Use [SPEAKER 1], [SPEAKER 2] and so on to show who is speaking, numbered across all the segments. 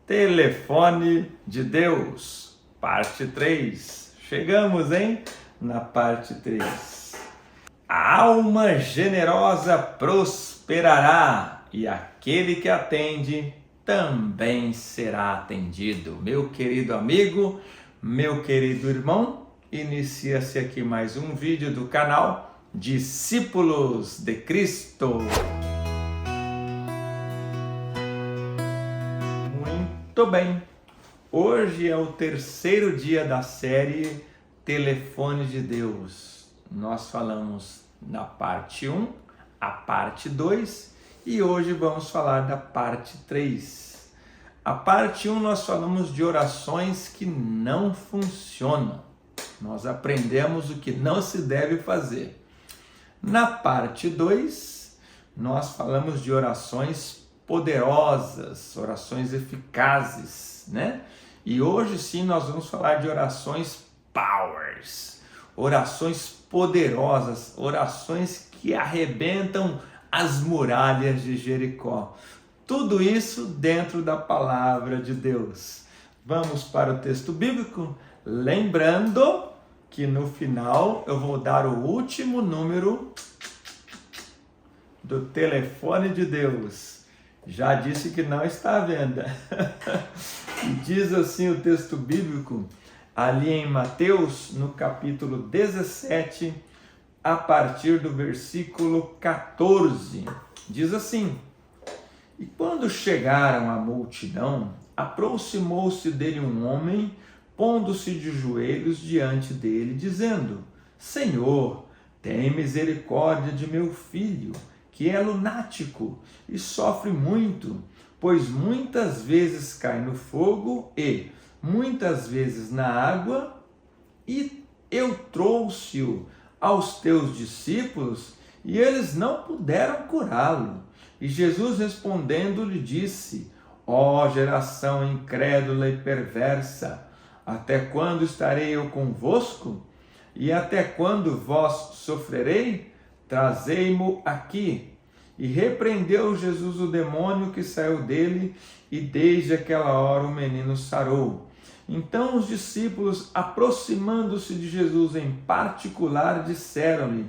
[SPEAKER 1] Telefone de Deus, parte 3. Chegamos, hein? Na parte 3. A alma generosa prosperará e aquele que atende também será atendido. Meu querido amigo, meu querido irmão, inicia-se aqui mais um vídeo do canal Discípulos de Cristo. Muito bem, hoje é o terceiro dia da série Telefone de Deus. Nós falamos na parte 1, a parte 2 e hoje vamos falar da parte 3. A parte 1 nós falamos de orações que não funcionam. Nós aprendemos o que não se deve fazer. Na parte 2, nós falamos de orações poderosas, orações eficazes, né? E hoje sim nós vamos falar de orações powers, orações poderosas, orações que arrebentam as muralhas de Jericó. Tudo isso dentro da palavra de Deus. Vamos para o texto bíblico, lembrando que no final eu vou dar o último número do telefone de Deus. Já disse que não está à venda. E diz assim o texto bíblico, ali em Mateus, no capítulo 17, a partir do versículo 14. Diz assim: E quando chegaram à multidão, aproximou-se dele um homem, pondo-se de joelhos diante dele, dizendo: Senhor, tem misericórdia de meu filho, que é lunático e sofre muito, pois muitas vezes cai no fogo e muitas vezes na água, e eu trouxe-o aos teus discípulos e eles não puderam curá-lo. E Jesus respondendo lhe disse: Ó geração incrédula e perversa, até quando estarei eu convosco? E até quando vós sofrerei? Trazei-mo aqui. E repreendeu Jesus o demônio que saiu dele, e desde aquela hora o menino sarou. Então os discípulos, aproximando-se de Jesus em particular, disseram-lhe: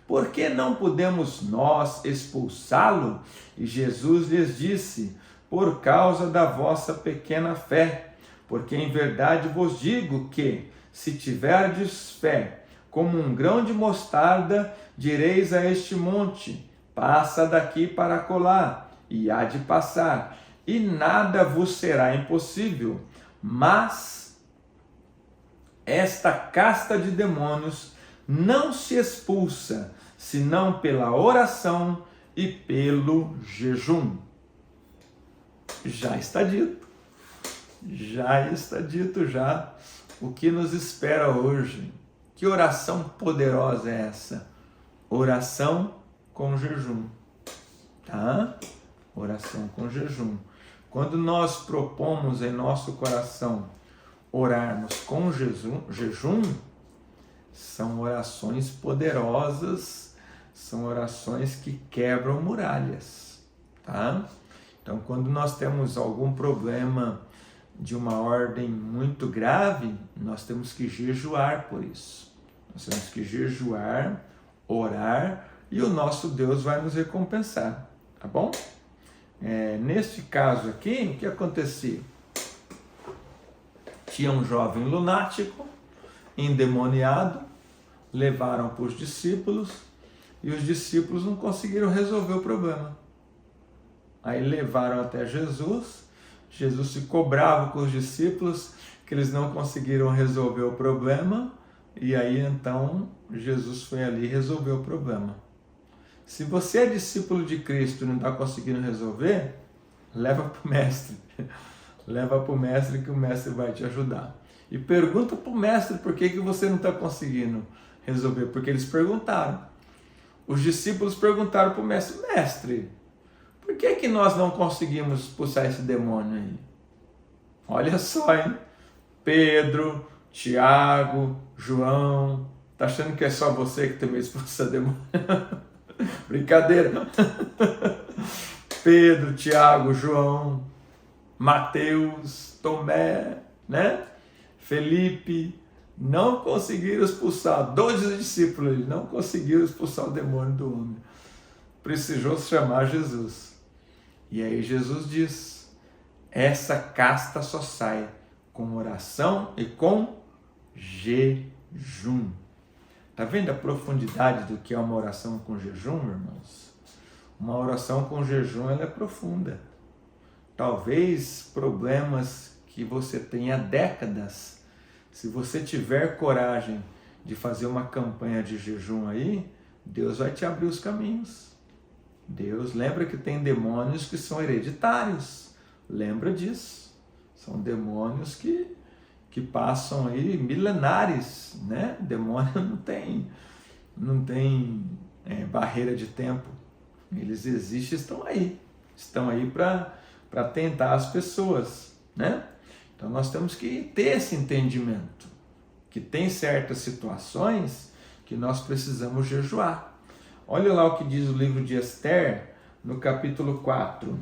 [SPEAKER 1] Por que não podemos nós expulsá-lo? E Jesus lhes disse: Por causa da vossa pequena fé. Porque em verdade vos digo que, se tiverdes fé, como um grão de mostarda, direis a este monte: passa daqui para acolá, e há de passar, e nada vos será impossível. Mas esta casta de demônios não se expulsa, senão pela oração e pelo jejum. Já está dito o que nos espera hoje. Que oração poderosa é essa? Oração com jejum, tá? Oração com jejum. Quando nós propomos em nosso coração orarmos com jejum, são orações poderosas, são orações que quebram muralhas, tá? Então, quando nós temos algum problema de uma ordem muito grave, nós temos que jejuar por isso. Nós temos que jejuar, orar, e o nosso Deus vai nos recompensar, tá bom? Neste caso aqui, o que acontecia? Tinha um jovem lunático, endemoniado, levaram para os discípulos, e os discípulos não conseguiram resolver o problema. Aí levaram até Jesus, Jesus ficou bravo com os discípulos, que eles não conseguiram resolver o problema, e aí então Jesus foi ali e resolveu o problema. Se você é discípulo de Cristo e não está conseguindo resolver, leva para o mestre. Leva para o mestre que o mestre vai te ajudar. E pergunta para o mestre por que você não está conseguindo resolver. Porque eles perguntaram. Os discípulos perguntaram para o mestre: Mestre, por que nós não conseguimos expulsar esse demônio aí? Olha só, hein? Pedro, Tiago, João. Tá achando que é só você que tem medo de expulsar demônio? Brincadeira. Pedro, Tiago, João, Mateus, Tomé, né? Felipe, não conseguiram expulsar, 12 discípulos não conseguiram expulsar o demônio do homem. Precisou chamar Jesus. E aí Jesus diz, essa casta só sai com oração e com jejum. Está vendo a profundidade do que é uma oração com jejum, irmãos? Uma oração com jejum, ela é profunda. Talvez problemas que você tenha há décadas, se você tiver coragem de fazer uma campanha de jejum aí, Deus vai te abrir os caminhos. Deus, lembra que tem demônios que são hereditários. Lembra disso. São demônios que passam aí milenares, né? Demônio não tem barreira de tempo. Eles existem, estão aí para tentar as pessoas, né? Então nós temos que ter esse entendimento, que tem certas situações que nós precisamos jejuar. Olha lá o que diz o livro de Esther, no capítulo 4.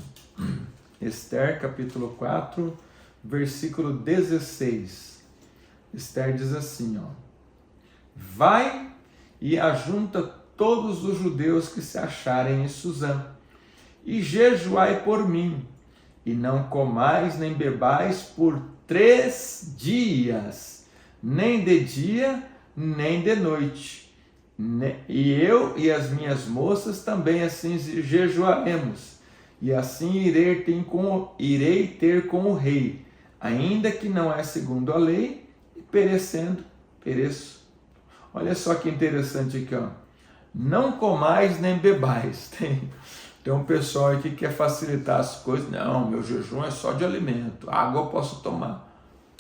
[SPEAKER 1] Esther, capítulo 4, versículo 16. Esther diz assim, ó: vai e ajunta todos os judeus que se acharem em Suzã, e jejuai por mim, e não comais nem bebais por 3 dias, nem de dia, nem de noite. E eu e as minhas moças também assim jejuaremos, e assim irei ter com o rei, ainda que não é segundo a lei, e pereço. Olha só que interessante aqui, ó. Não comais nem bebais. Tem um pessoal aí que quer facilitar as coisas. Não, meu jejum é só de alimento. Água eu posso tomar.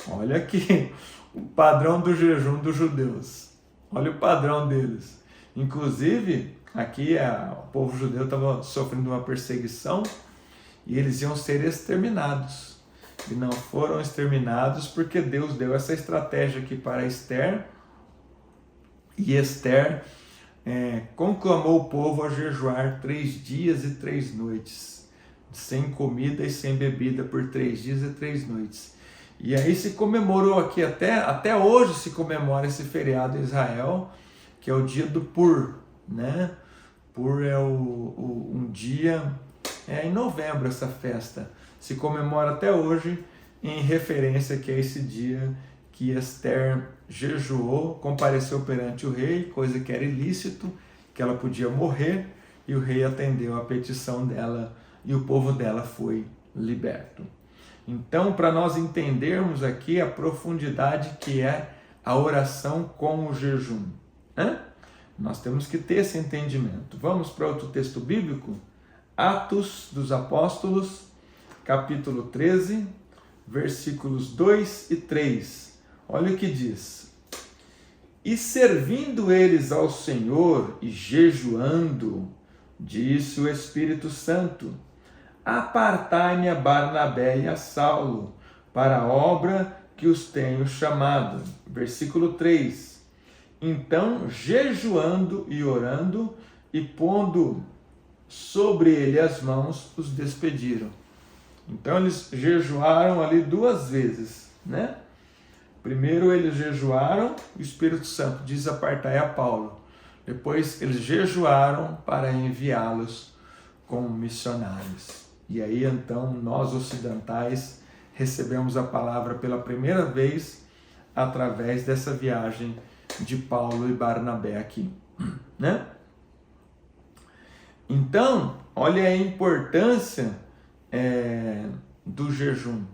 [SPEAKER 1] Olha aqui o padrão do jejum dos judeus. Olha o padrão deles. Inclusive, aqui o povo judeu estava sofrendo uma perseguição e eles iam ser exterminados. E não foram exterminados porque Deus deu essa estratégia aqui para Esther. E Esther conclamou o povo a jejuar 3 dias e 3 noites, sem comida e sem bebida por 3 dias e 3 noites. E aí se comemorou aqui, até hoje se comemora esse feriado em Israel, que é o dia do Pur, né? Pur é um dia, em novembro essa festa, se comemora até hoje em referência que é esse dia que Esther jejuou, compareceu perante o rei, coisa que era ilícito, que ela podia morrer, e o rei atendeu a petição dela e o povo dela foi liberto. Então, para nós entendermos aqui a profundidade que é a oração com o jejum, nós temos que ter esse entendimento. Vamos para outro texto bíblico? Atos dos Apóstolos, capítulo 13, versículos 2 e 3. Olha o que diz: e servindo eles ao Senhor e jejuando, disse o Espírito Santo: apartai-me a Barnabé e a Saulo para a obra que os tenho chamado. Versículo 3. Então, jejuando e orando e pondo sobre ele as mãos, os despediram. Então eles jejuaram ali 2 vezes, né? Primeiro eles jejuaram, o Espírito Santo diz: apartai a Paulo. Depois eles jejuaram para enviá-los como missionários. E aí então nós ocidentais recebemos a palavra pela primeira vez através dessa viagem de Paulo e Barnabé aqui, né? Então, olha a importância do jejum.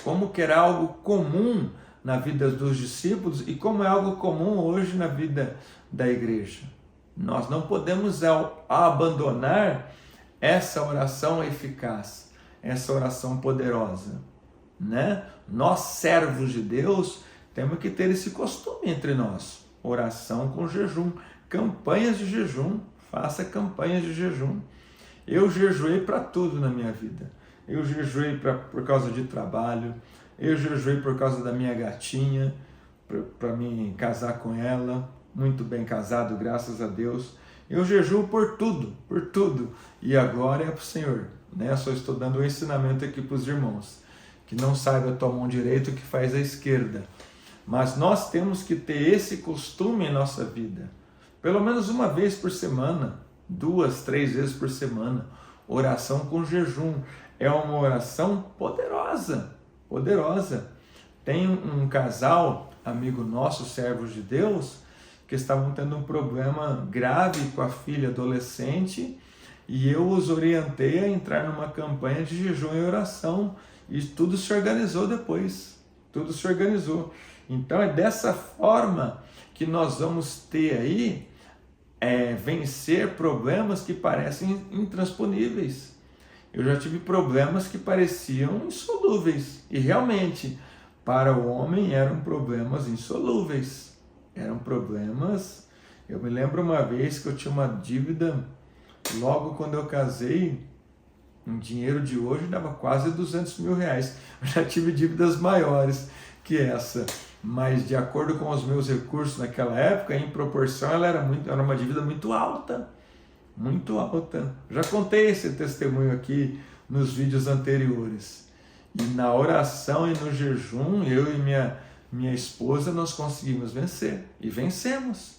[SPEAKER 1] Como que era algo comum na vida dos discípulos e como é algo comum hoje na vida da igreja. Nós não podemos abandonar essa oração eficaz, essa oração poderosa, né? Nós, servos de Deus, temos que ter esse costume entre nós. Oração com jejum, campanhas de jejum, faça campanhas de jejum. Eu jejuei para tudo na minha vida. Eu jejuei por causa de trabalho, eu jejuei por causa da minha gatinha, para me casar com ela, muito bem casado, graças a Deus. Eu jejuo por tudo, e a glória é para o Senhor, né? Só estou dando um ensinamento aqui para os irmãos. que não saiba a tua mão direita o que faz a esquerda. Mas nós temos que ter esse costume em nossa vida. Pelo menos uma vez por semana, 2, 3 vezes por semana. Oração com jejum. É uma oração poderosa, poderosa. Tem um casal, amigo nosso, servos de Deus, que estavam tendo um problema grave com a filha adolescente, e eu os orientei a entrar numa campanha de jejum e oração, e tudo se organizou depois, tudo se organizou. Então é dessa forma que nós vamos ter aí, vencer problemas que parecem intransponíveis. Eu já tive problemas que pareciam insolúveis, e realmente, para o homem eram problemas insolúveis, eram problemas. Eu me lembro uma vez que eu tinha uma dívida, logo quando eu casei, um dinheiro de hoje dava quase 200 mil reais. Eu já tive dívidas maiores que essa, mas de acordo com os meus recursos naquela época, em proporção, ela era uma dívida muito alta, muito alta. Já contei esse testemunho aqui nos vídeos anteriores. E na oração e no jejum, eu e minha esposa, nós conseguimos vencer. E vencemos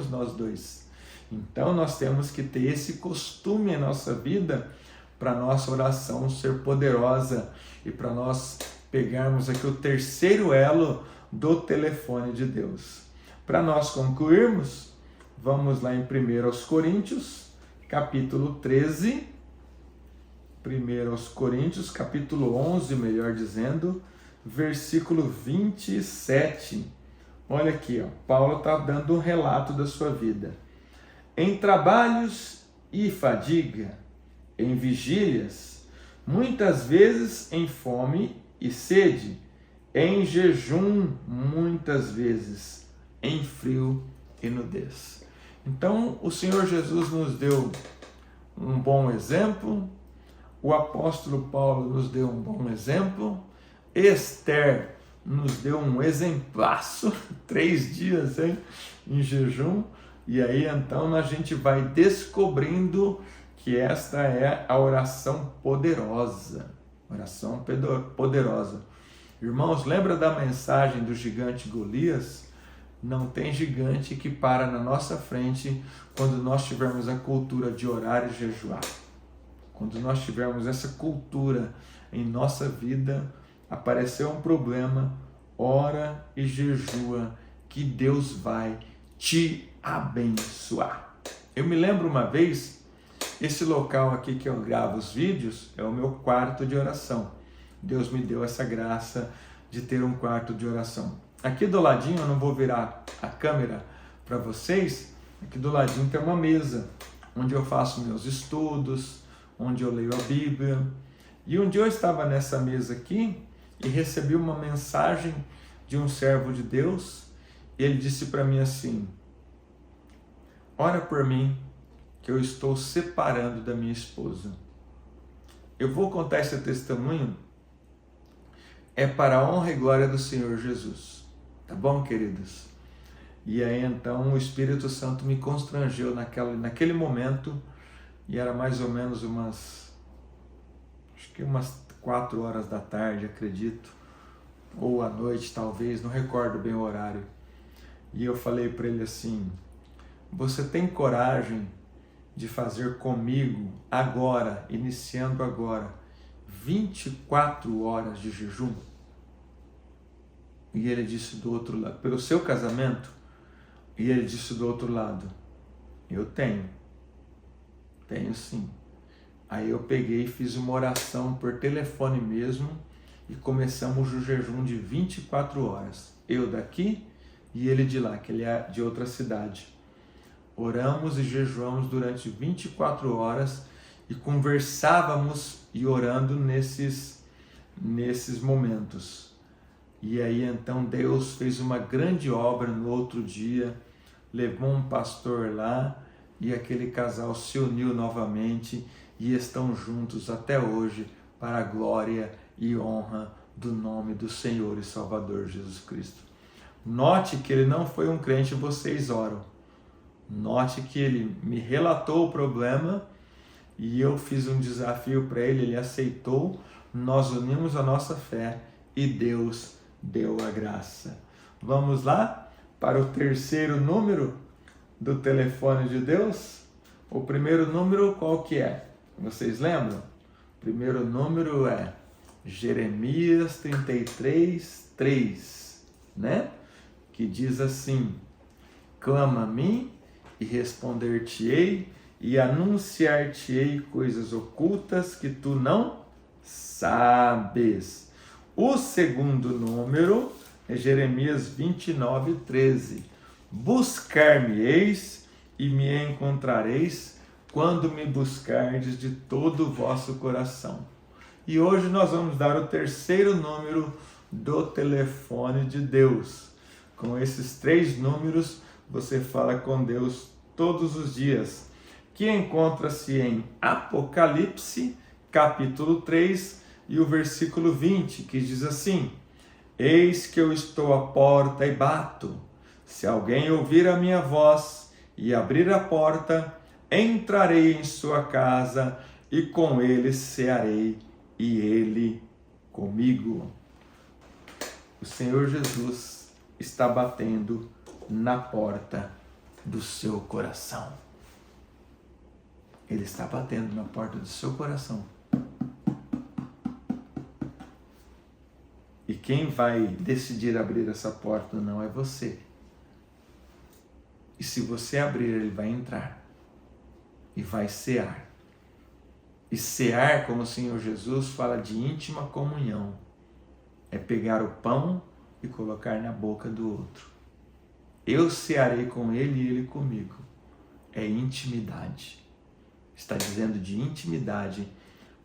[SPEAKER 1] nós dois. Então nós temos que ter esse costume em nossa vida para nossa oração ser poderosa e para nós pegarmos aqui o terceiro elo do telefone de Deus. Para nós concluirmos, vamos lá em 1 Coríntios, capítulo 13, 1 Coríntios, capítulo 11, melhor dizendo, versículo 27. Olha aqui, ó, Paulo está dando um relato da sua vida. Em trabalhos e fadiga, em vigílias, muitas vezes em fome e sede, em jejum, muitas vezes em frio e nudez. Então, o Senhor Jesus nos deu um bom exemplo, o apóstolo Paulo nos deu um bom exemplo, Esther nos deu um exemplaço, 3 dias em jejum, e aí então a gente vai descobrindo que esta é a oração poderosa, Irmãos, lembra da mensagem do gigante Golias? Não tem gigante que para na nossa frente quando nós tivermos a cultura de orar e jejuar. Quando nós tivermos essa cultura em nossa vida, apareceu um problema, ora e jejua, que Deus vai te abençoar. Eu me lembro uma vez, esse local aqui que eu gravo os vídeos é o meu quarto de oração. Deus me deu essa graça de ter um quarto de oração. Aqui do ladinho, eu não vou virar a câmera para vocês, aqui do ladinho tem uma mesa, onde eu faço meus estudos, onde eu leio a Bíblia. E um dia eu estava nessa mesa aqui e recebi uma mensagem de um servo de Deus, e ele disse para mim assim: ora por mim, que eu estou separando da minha esposa. Eu vou contar esse testemunho, é para a honra e glória do Senhor Jesus. Tá bom, queridos? E aí então o Espírito Santo me constrangeu naquele momento, e era mais ou menos umas 4 horas da tarde, acredito, ou à noite talvez, não recordo bem o horário. E eu falei para ele assim: você tem coragem de fazer comigo agora, iniciando agora, 24 horas de jejum? E ele disse do outro lado: pelo seu casamento? E ele disse do outro lado: eu tenho sim. Aí eu peguei e fiz uma oração por telefone mesmo, e começamos o jejum de 24 horas. Eu daqui e ele de lá, que ele é de outra cidade. Oramos e jejuamos durante 24 horas e conversávamos e orando nesses momentos. E aí então Deus fez uma grande obra no outro dia, levou um pastor lá e aquele casal se uniu novamente e estão juntos até hoje para a glória e honra do nome do Senhor e Salvador Jesus Cristo. Note que ele não foi um crente, vocês oram. Note que ele me relatou o problema e eu fiz um desafio para ele, ele aceitou. nós unimos a nossa fé e Deus deu a graça. Vamos lá para o terceiro número do telefone de Deus? O primeiro número qual que é? Vocês lembram? O primeiro número é Jeremias 33, 3, né? Que diz assim: clama a mim e responder-te-ei e anunciar-te-ei coisas ocultas que tu não sabes. O segundo número é Jeremias 29, 13. Buscar-me-eis e me encontrareis quando me buscardes de todo o vosso coração. E hoje nós vamos dar o terceiro número do telefone de Deus. Com esses 3 números, você fala com Deus todos os dias, que encontra-se em Apocalipse, capítulo 3, e o versículo 20, que diz assim: eis que eu estou à porta e bato. Se alguém ouvir a minha voz e abrir a porta, entrarei em sua casa e com ele cearei e ele comigo. O Senhor Jesus está batendo na porta do seu coração. Ele está batendo na porta do seu coração. E quem vai decidir abrir essa porta não é você. E se você abrir, ele vai entrar e vai cear. E cear, como o Senhor Jesus fala de íntima comunhão, é pegar o pão e colocar na boca do outro. Eu cearei com ele e ele comigo. É intimidade. Está dizendo de intimidade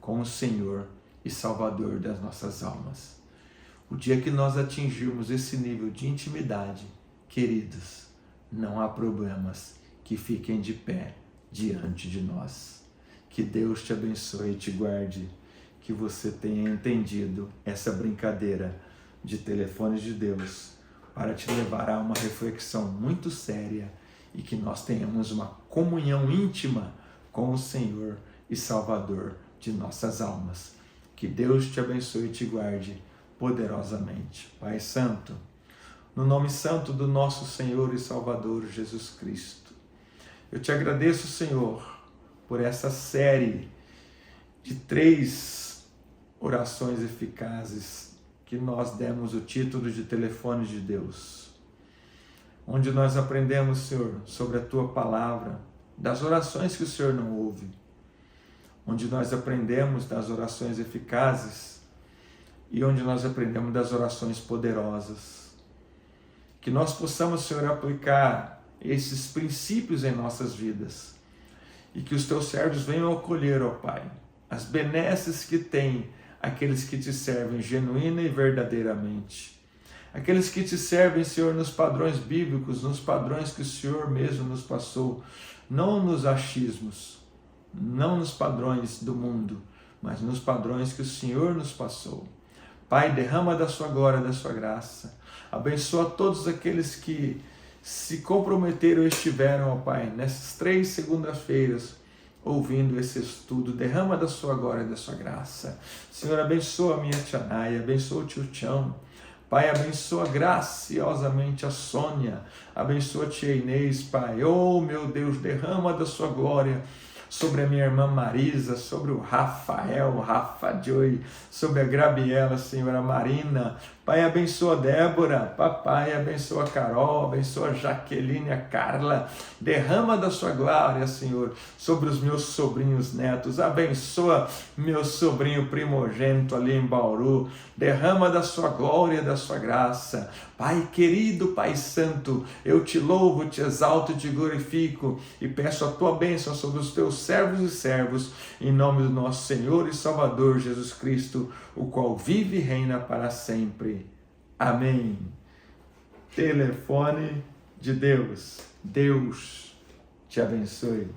[SPEAKER 1] com o Senhor e Salvador das nossas almas. O dia que nós atingirmos esse nível de intimidade, queridos, não há problemas que fiquem de pé diante de nós. Que Deus te abençoe e te guarde, que você tenha entendido essa brincadeira de telefones de Deus para te levar a uma reflexão muito séria e que nós tenhamos uma comunhão íntima com o Senhor e Salvador de nossas almas. Que Deus te abençoe e te guarde poderosamente. Pai Santo, no nome santo do nosso Senhor e Salvador Jesus Cristo, eu te agradeço, Senhor, por essa série de 3 orações eficazes que nós demos o título de Telefone de Deus, onde nós aprendemos, Senhor, sobre a Tua Palavra, das orações que o Senhor não ouve, onde nós aprendemos das orações eficazes e onde nós aprendemos das orações poderosas. Que nós possamos, Senhor, aplicar esses princípios em nossas vidas e que os Teus servos venham acolher, ó Pai, as benesses que têm aqueles que Te servem genuína e verdadeiramente. Aqueles que Te servem, Senhor, nos padrões bíblicos, nos padrões que o Senhor mesmo nos passou, não nos achismos, não nos padrões do mundo, mas nos padrões que o Senhor nos passou. Pai, derrama da Sua glória, da Sua graça. Abençoa todos aqueles que se comprometeram e estiveram, ó Pai, nessas 3 segundas-feiras, ouvindo esse estudo. Derrama da Sua glória, da Sua graça. Senhor, abençoa a minha tia Naya, abençoa o tio Tião. Pai, abençoa graciosamente a Sônia, abençoa a tia Inês, Pai. Oh, meu Deus, derrama da Sua glória sobre a minha irmã Marisa, sobre o Rafael, Rafa Joy, sobre a Grabiela, Senhora Marina. Pai, abençoa a Débora, papai, abençoa a Carol, abençoa a Jaqueline, a Carla. Derrama da Sua glória, Senhor, sobre os meus sobrinhos netos. Abençoa meu sobrinho primogênito ali em Bauru. Derrama da Sua glória, da Sua graça. Pai querido, Pai santo, eu Te louvo, Te exalto, Te glorifico e peço a Tua bênção sobre os Teus servos e servos, em nome do nosso Senhor e Salvador Jesus Cristo, o qual vive e reina para sempre. Amém. Telefone de Deus. Deus te abençoe.